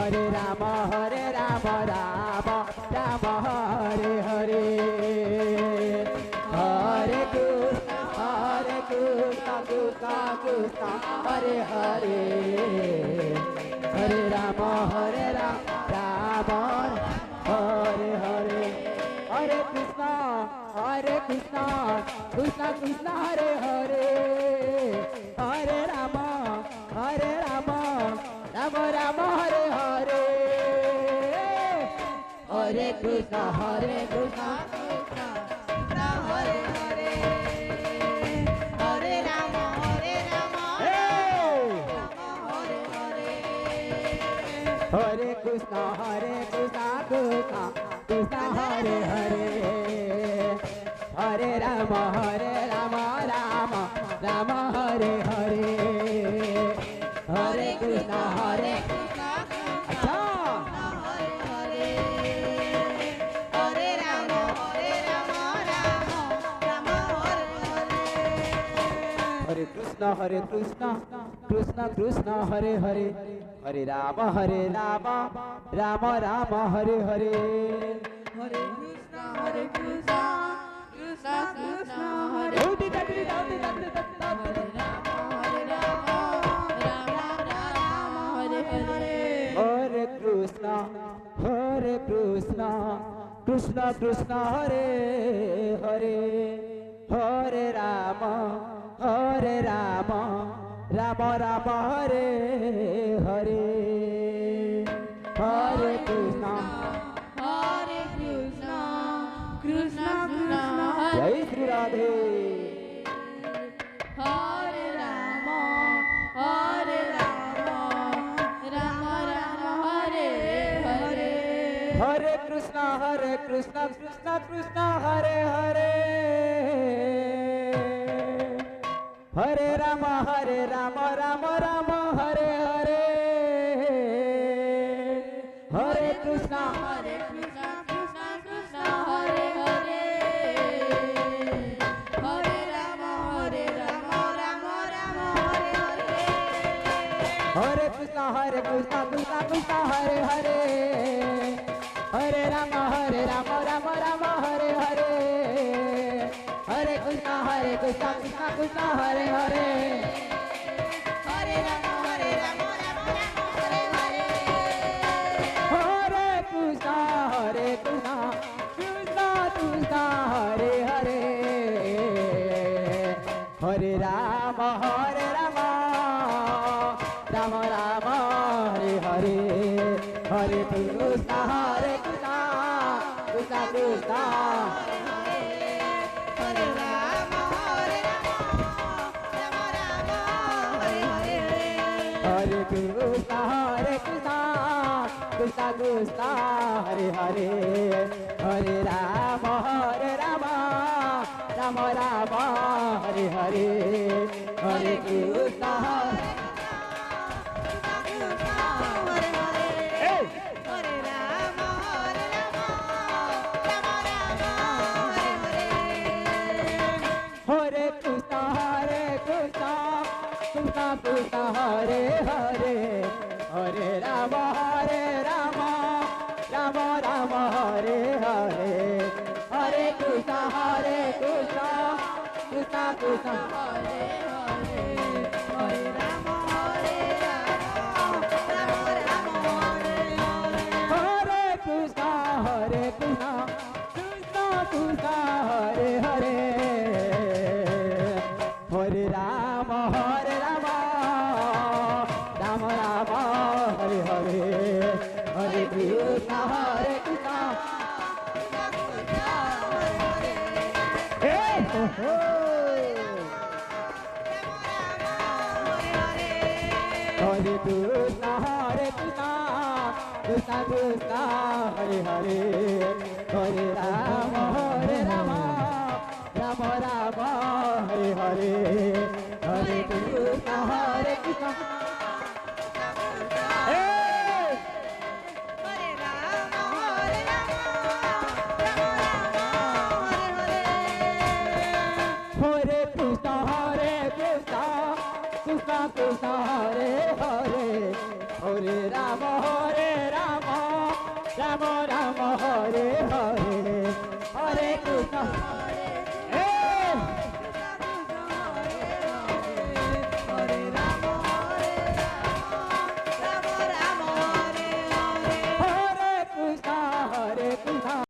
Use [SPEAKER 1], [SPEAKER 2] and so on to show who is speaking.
[SPEAKER 1] Hare Rama Rama Rama Hare Hare Hare Krishna Krishna Krishna Hare Hare Hare Rama Rama Hare Hare Hare Krishna Krishna Krishna Hare Hare Hare Rama Rama Rama Hare Hare Hare Krishna Krishna
[SPEAKER 2] Hare Hare Hare Rama Hare Hare
[SPEAKER 1] Hare Krishna Krishna Krishna Hare Hare Hare Rama Rama Rama Hare Hare Hare Krishna अच्छा
[SPEAKER 2] Hare Hare Hare Rama Rama Hare
[SPEAKER 1] Hare Krishna Krishna Krishna Hare Hare Hare Rama Rama Rama Hare Hare
[SPEAKER 2] Hare Krishna Krishna Krishna Hare
[SPEAKER 1] Hare Krishna Krishna Hare Hare Hare Rama Rama Rama Hare Hare Hare Krishna
[SPEAKER 2] Krishna Hare
[SPEAKER 1] Jai Shri Radhe
[SPEAKER 2] Hare Rama Rama Hare Hare
[SPEAKER 1] Hare Krishna Krishna Hare Hare Hare Rama Rama Hare Hare Hare Krishna
[SPEAKER 2] Krishna Hare Hare Hare Rama Rama Hare Hare
[SPEAKER 1] Hare Krishna Hare Hare Hare Rama Rama Hare Hare Hare Krishna Krishna Hare Hare
[SPEAKER 2] Hare Rama Hare Hare
[SPEAKER 1] Hare Krishna Krishna Hare Hare Hare Rama Rama Hare Hare Hare Krishna Krishna
[SPEAKER 2] Hare Rama Rama Hare Hare
[SPEAKER 1] Hare Krishna Krishna Hare Hare Hare Rama Rama Hare Hare Hare Krishna Hare Krishna Krishna Hare Hare Hare Rama Rama Hare Hare Hare Krishna Krishna
[SPEAKER 2] Hare Hare Rama
[SPEAKER 1] Hare Krishna Krishna Hare Hare Hare Rama Rama Hare Hare Hare Krishna Krishna Hey ho ho Hare Krishna Krishna Hare Hare Hare Rama Rama Hare Hare Hare Krishna Krishna Hey
[SPEAKER 2] Hare Rama
[SPEAKER 1] Hare Krishna Krishna Hare Hare Hare Rama Ram